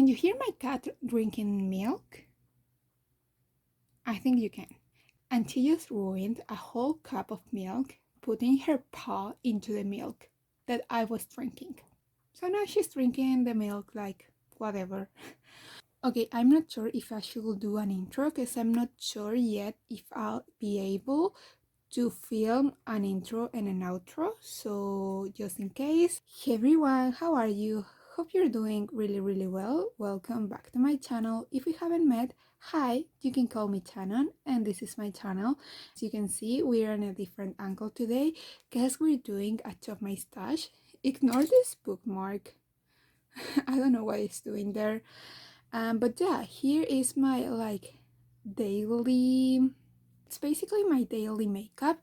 Can you hear my cat drinking milk? I think you can. And she just ruined a whole cup of milk, putting her paw into the milk that I was drinking. So now she's drinking the milk like whatever. Okay, I'm not sure if I should do an intro because I'm not sure yet if I'll be able to film an intro and an outro. So just in case, hey everyone, how are you? Hope you're doing really well. Welcome back to my channel. If we haven't met, hi, you can call me Shannon and this is my channel. As you can see, we're in a different angle today because we're doing a chop my stash. Ignore this bookmark. I don't know what it's doing there. But yeah, here is my daily, it's basically my daily makeup.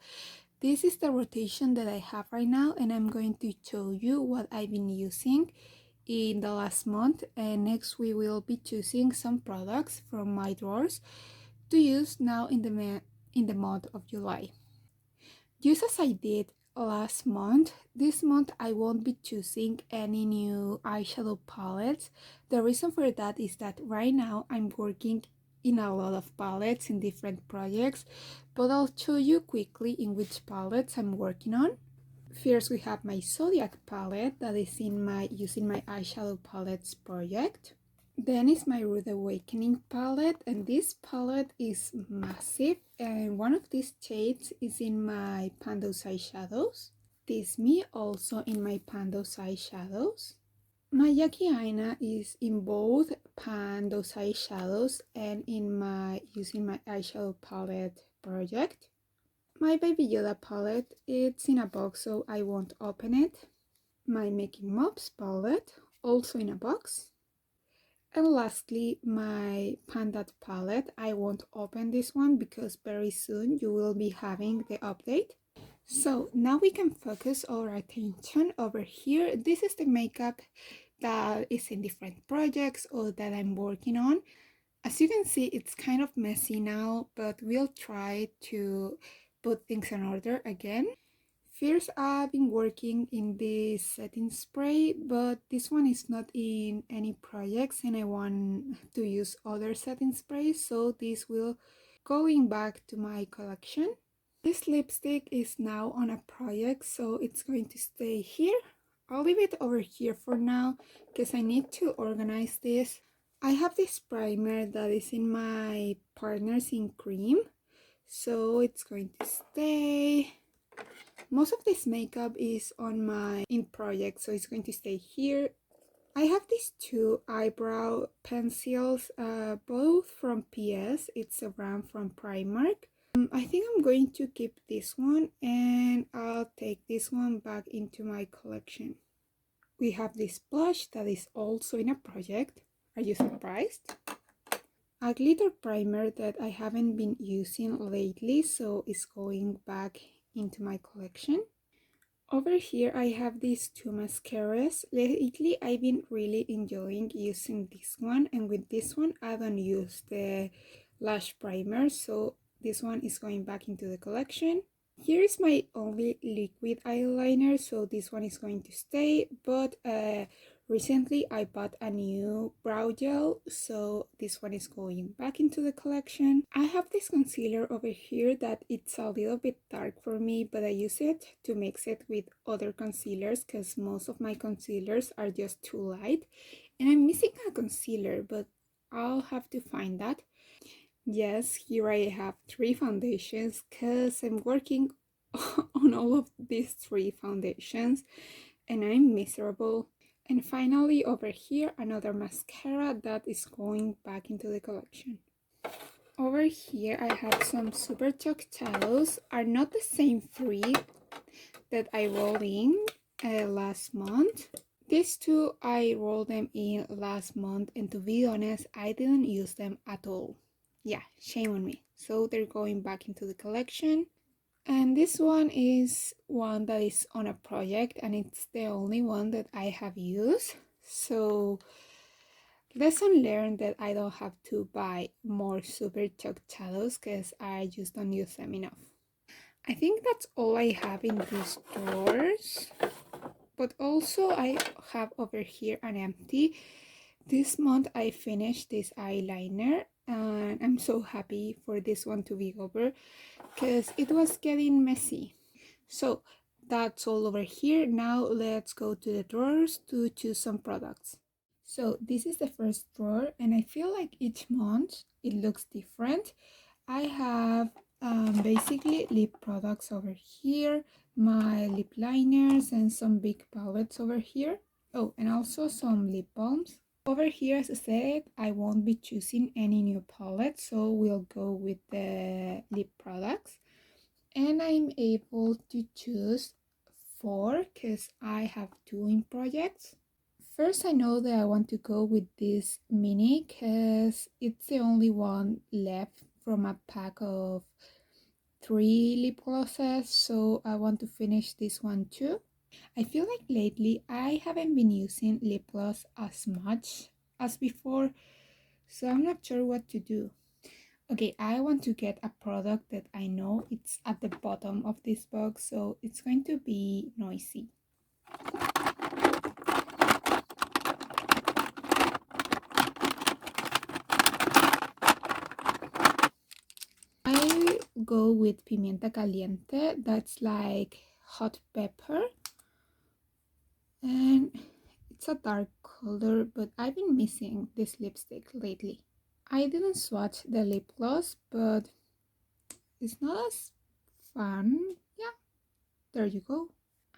This is the rotation that I have right now, and I'm going to show you what I've been using in the last month. And next we will be choosing some products from my drawers to use now in the month of July. Just as I did last month, this month I won't be choosing any new eyeshadow palettes. The reason for that is that right now I'm working in a lot of palettes in different projects, but I'll show you quickly in which palettes I'm working on. First we have my Zodiac palette that is in my using my eyeshadow palettes project. Then is my Rude Awakening palette, and this palette is massive, and one of these shades is in my Pandos eyeshadows. This me also in my Pandos eyeshadows. My Yaki Aina is in both Pandos eyeshadows and in my using my eyeshadow palette project. My Baby Yoda palette, it's in a box so I won't open it. My Making Mops palette, also in a box. And lastly, my Pandat palette. I won't open this one because very soon you will be having the update. So now we can focus our attention over here. This is the makeup that is in different projects or that I'm working on. As you can see, it's kind of messy now, but we'll try to put things in order again. First, I've been working in this setting spray, but this one is not in any projects and I want to use other setting sprays, so this will going back to my collection. This lipstick is now on a project, so it's going to stay here. I'll leave it over here for now because I need to organize this. I have this primer that is in my Partners in Cream, so it's going to stay. Most of this makeup is on my in project, so it's going to stay here. I have these two eyebrow pencils, both from PS. It's a brand from Primark. I think I'm going to keep this one and I'll take this one back into my collection. We have this blush that is also in a project. Are you surprised? A glitter primer that I haven't been using lately, so it's going back into my collection. Over here I have these two mascaras. Lately I've been really enjoying using this one, and with this one I don't use the lash primer, so this one is going back into the collection. Here is my only liquid eyeliner, so this one is going to stay, but recently I bought a new brow gel, so this one is going back into the collection. I have this concealer over here that it's a little bit dark for me, but I use it to mix it with other concealers because most of my concealers are just too light, and I'm missing a concealer, but I'll have to find that. Yes, here I have 3 foundations because I'm working on all of these 3 foundations and I'm miserable. And finally over here another mascara that is going back into the collection. Over here I have some Super Chalk shadows. Are not the same 3 that I rolled in last month. These 2 I rolled them in last month, and to be honest I didn't use them at all. Yeah, shame on me. So they're going back into the collection. And this one is one that is on a project and it's the only one that I have used. So lesson learned that I don't have to buy more Super Chalk shadows because I just don't use them enough. I think that's all I have in these drawers. But also I have over here an empty This month I finished this eyeliner and I'm so happy for this one to be over because it was getting messy. So that's all over here. Now let's go to the drawers to choose some products. So this is the first drawer and I feel like each month it looks different. I have basically lip products over here, my lip liners and some big palettes over here. Oh, and also some lip balms. Over here, as I said, I won't be choosing any new palette, so we'll go with the lip products. And I'm able to choose 4 because I have 2 in projects. First, I know that I want to go with this mini because it's the only one left from a pack of 3 lip glosses, so I want to finish this one too. I feel like lately I haven't been using lip gloss as much as before, so I'm not sure what to do. Okay, I want to get a product that I know it's at the bottom of this box, so it's going to be noisy. I go with Pimienta Caliente, that's like hot pepper, and it's a dark color, but I've been missing this lipstick lately. I didn't swatch the lip gloss, but it's not as fun. Yeah, there you go.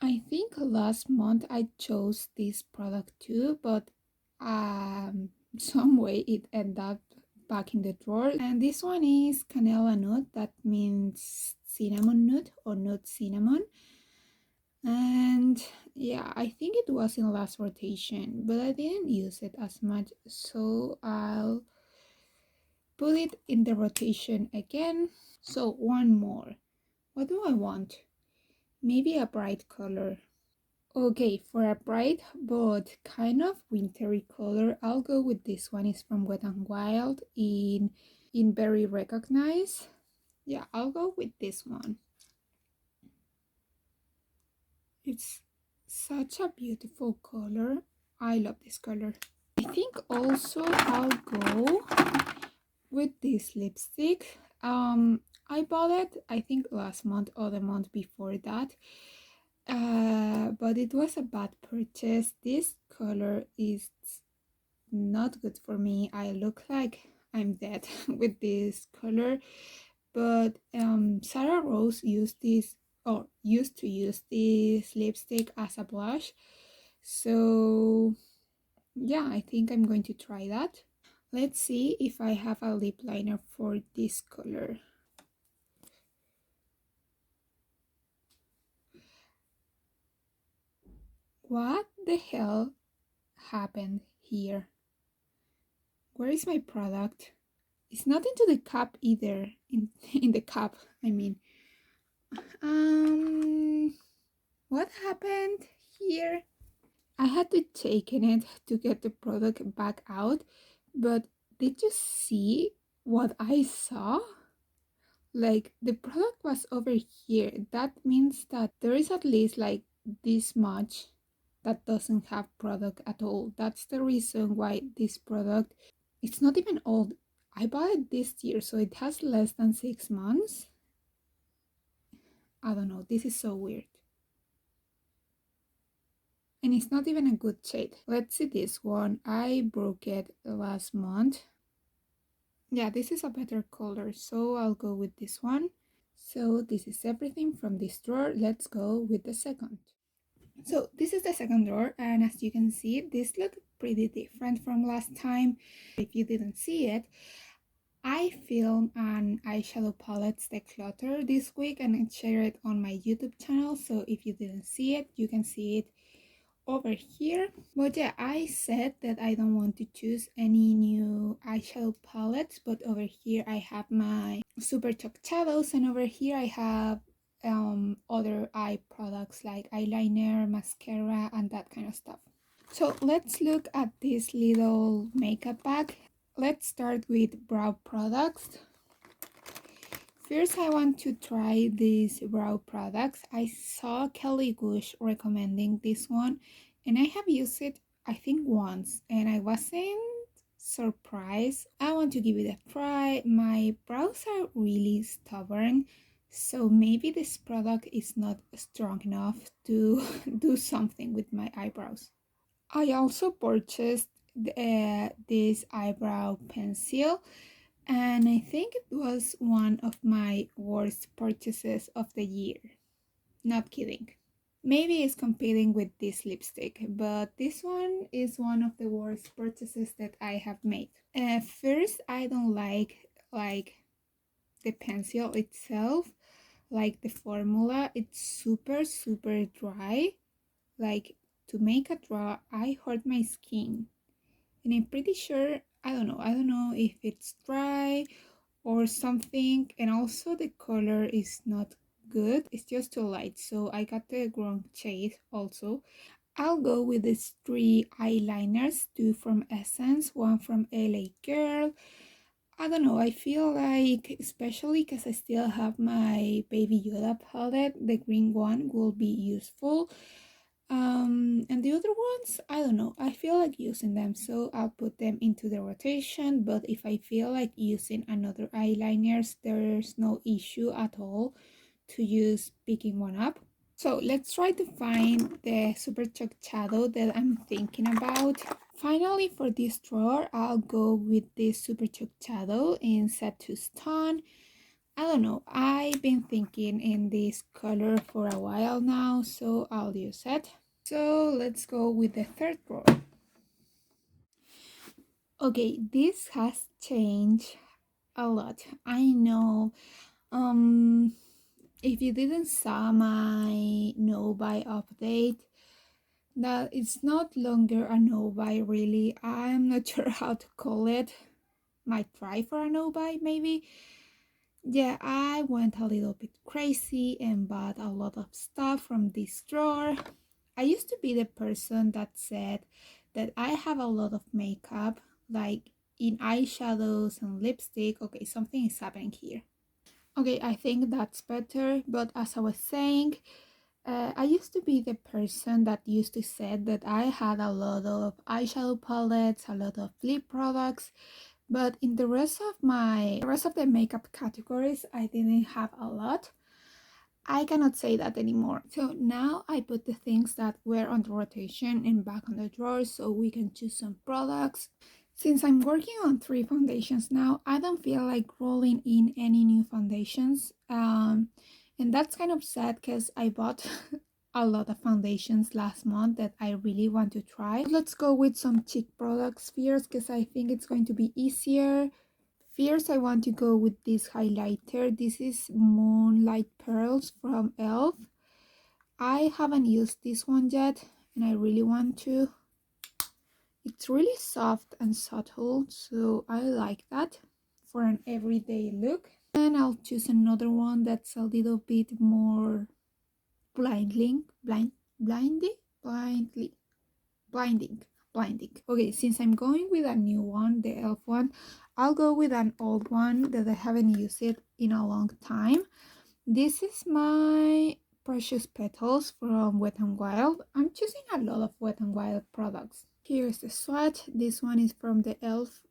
I think last month I chose this product too, but some way it ended up back in the drawer. And this one is Canela Nut, that means cinnamon nut or nut cinnamon. And yeah, I think it was in last rotation, but I didn't use it as much, so I'll put it in the rotation again. So one more. What do I want? Maybe a bright color. Okay, for a bright but kind of wintry color, I'll go with this one. It's from Wet n Wild in Berry Recognize. Yeah, I'll go with this one. It's such a beautiful color. I love this color. I think also I'll go with this lipstick. I bought it I think last month or the month before that. But it was a bad purchase. This color is not good for me. I look like I'm dead with this color. But Sarah Rose used this or used to use this lipstick as a blush. So yeah, I think I'm going to try that. Let's see if I have a lip liner for this color. What the hell happened here? Where is my product? It's not into the cup either. In the cup, I mean. What happened here? I had to take it to get the product back out, but did you see what I saw? Like the product was over here. That means that there is at least like this much that doesn't have product at all. That's the reason why this product, it's not even old. I bought it this year, so it has less than 6 months. I don't know, this is so weird. And it's not even a good shade. Let's see this one. I broke it last month. Yeah, this is a better color, so I'll go with this one. So this is everything from this drawer. Let's go with the second. So this is the second drawer, and as you can see, this looked pretty different from last time. If you didn't see it, I filmed an eyeshadow palettes declutter this week and I shared it on my YouTube channel, so if you didn't see it, you can see it over here. But yeah, I said that I don't want to choose any new eyeshadow palettes, but over here I have my Super Chalk shadows, and over here I have other eye products like eyeliner, mascara, and that kind of stuff. So let's look at this little makeup bag. Let's start with brow products. First, I want to try these brow products. I saw Kelly Gush recommending this one, and I have used it I think once, and I wasn't surprised. I want to give it a try. My brows are really stubborn, so maybe this product is not strong enough to do something with my eyebrows. I also purchased this eyebrow pencil, and I think it was one of my worst purchases of the year. Not kidding. Maybe it's competing with this lipstick, but this one is one of the worst purchases that I have made. First, I don't like the pencil itself, like the formula. It's super dry. Like, to make a draw, I hurt my skin, and I'm pretty sure, I don't know if it's dry or something, and also the color is not good, it's just too light, so I got the wrong shade also. I'll go with these three eyeliners, two from Essence, one from LA Girl. I don't know, I feel like, especially because I still have my Baby Yoda palette, the green one will be useful. And the other ones, I don't know, I feel like using them, so I'll put them into the rotation. But if I feel like using another eyeliners, there's no issue at all to use picking one up. So let's try to find the Super Chalk shadow that I'm thinking about. Finally, for this drawer, I'll go with this Super Chalk shadow in Set to Stone. I don't know, I've been thinking in this color for a while now, so I'll use it. So let's go with the third drawer. Okay, this has changed a lot. I know. If you didn't saw my no buy update, that it's not longer a no buy really. I'm not sure how to call it. Might try for a no buy maybe. Yeah, I went a little bit crazy and bought a lot of stuff from this drawer. I used to be the person that said that I have a lot of makeup, like in eyeshadows and lipstick. Okay, something is happening here. Okay, I think that's better, but as I was saying, I used to be the person that used to say that I had a lot of eyeshadow palettes, a lot of lip products, but in the rest of the makeup categories, I didn't have a lot. I cannot say that anymore. So now I put the things that were on the rotation and back on the drawer so we can choose some products. Since I'm working on 3 foundations now, I don't feel like rolling in any new foundations. And that's kind of sad because I bought a lot of foundations last month that I really want to try. Let's go with some cheek products first because I think it's going to be easier. First, I want to go with this highlighter. This is Moonlight Pearls from e.l.f. I haven't used this one yet, and I really want to. It's really soft and subtle, so I like that for an everyday look. And I'll choose another one that's a little bit more blinding. Okay, since I'm going with a new one, the e.l.f. one, I'll go with an old one that I haven't used it in a long time. This is my Precious Petals from Wet n Wild. I'm choosing a lot of Wet n Wild products. Here's the swatch. This one is from the e.l.f.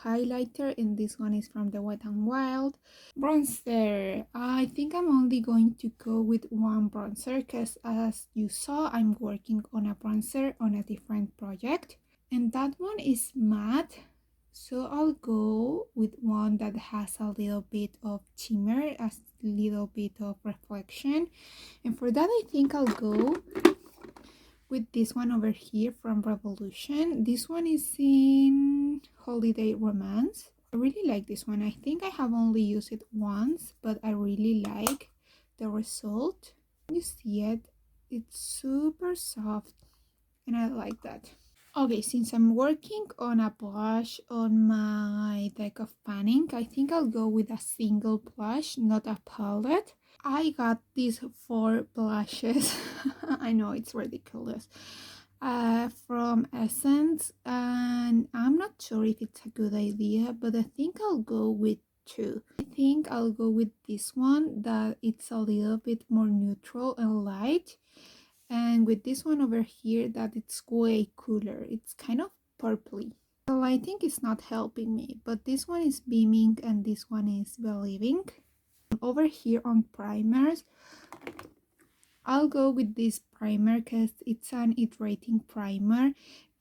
Highlighter, and this one is from the Wet n Wild. Bronzer. I think I'm only going to go with one bronzer because, as you saw, I'm working on a bronzer on a different project, and that one is matte. So I'll go with one that has a little bit of shimmer, a little bit of reflection. And for that, I think I'll go with this one over here from Revolution. This one is in Holiday Romance. I really like this one. I think I have only used it once, but I really like the result. You see it? It's super soft, and I like that. Okay, since I'm working on a blush on my deck of panning, I think I'll go with a single blush, not a palette. I got these 4 blushes. I know it's ridiculous. From Essence, and I'm not sure if it's a good idea, but I think I'll go with 2. I think I'll go with this one that it's a little bit more neutral and light, and with this one over here that it's way cooler. It's kind of purpley. The lighting is not helping me, but this one is beaming and this one is believing. Over here on primers, I'll go with this primer because it's an iterating primer,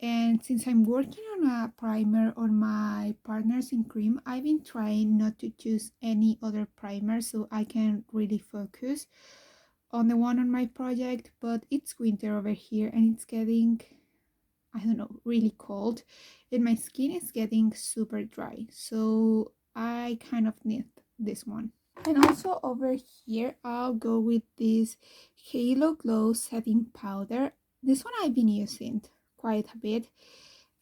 and since I'm working on a primer on my Partners in Cream, I've been trying not to choose any other primer so I can really focus on the one on my project. But it's winter over here and it's getting, I don't know, really cold, and my skin is getting super dry, so I kind of need this one. And also over here, I'll go with this Halo Glow setting powder. This one I've been using quite a bit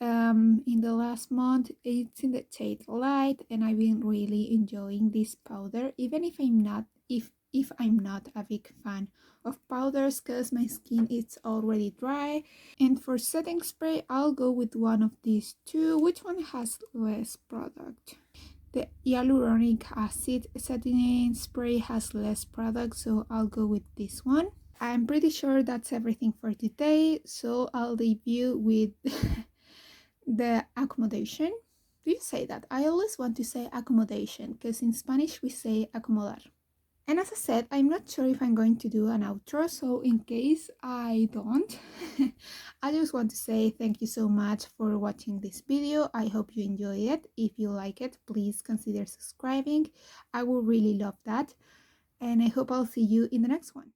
in the last month. It's in the shade Light, and I've been really enjoying this powder, even if I'm not a big fan of powders because my skin is already dry. And for setting spray, I'll go with one of these two. Which one has less product? The hyaluronic acid setting spray has less product, so I'll go with this one. I'm pretty sure that's everything for today, so I'll leave you with the accommodation. Do you say that? I always want to say accommodation because in Spanish we say acomodar. And as I said, I'm not sure if I'm going to do an outro, so in case I don't, I just want to say thank you so much for watching this video. I hope you enjoy it. If you like it, please consider subscribing. I would really love that. And I hope I'll see you in the next one.